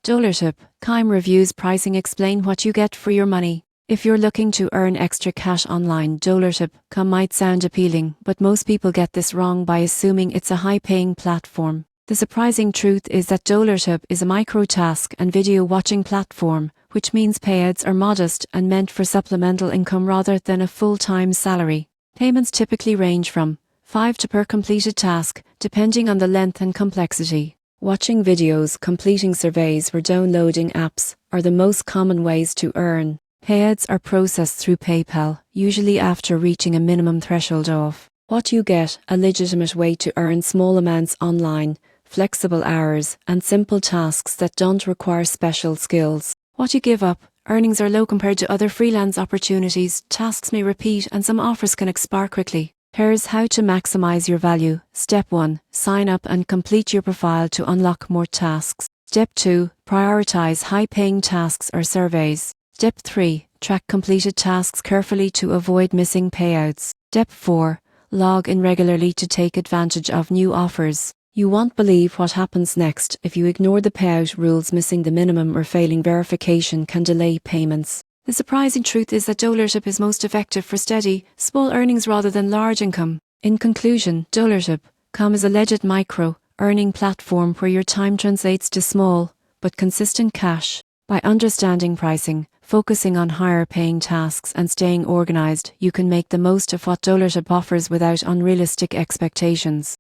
DollarTubcom reviews pricing explain what you get for your money. If you're looking to earn extra cash online, DollarTubcom might sound appealing, but most people get this wrong by assuming it's a high-paying platform. The surprising truth is that DollarTub is a micro-task and video watching platform, which means payouts are modest and meant for supplemental income rather than a full-time salary. Payments typically range from $5 per completed task, depending on the length and complexity. Watching videos, completing surveys, or downloading apps are the most common ways to earn. Payouts are processed through PayPal, usually after reaching a minimum threshold of what you get, a legitimate way to earn small amounts online, flexible hours, and simple tasks that don't require special skills. What you give up, earnings are low compared to other freelance opportunities, tasks may repeat, and some offers can expire quickly. Here's how to maximize your value. Step 1. Sign up and complete your profile to unlock more tasks. Step 2. Prioritize high-paying tasks or surveys. Step 3. Track completed tasks carefully to avoid missing payouts. Step 4. Log in regularly to take advantage of new offers. You won't believe what happens next if you ignore the payout rules. Missing the minimum or failing verification can delay payments. The surprising truth is that DollarTub is most effective for steady, small earnings rather than large income. In conclusion, DollarTubcom is a legit micro-earning platform where your time translates to small but consistent cash. By understanding pricing, focusing on higher-paying tasks, and staying organized, you can make the most of what DollarTub offers without unrealistic expectations.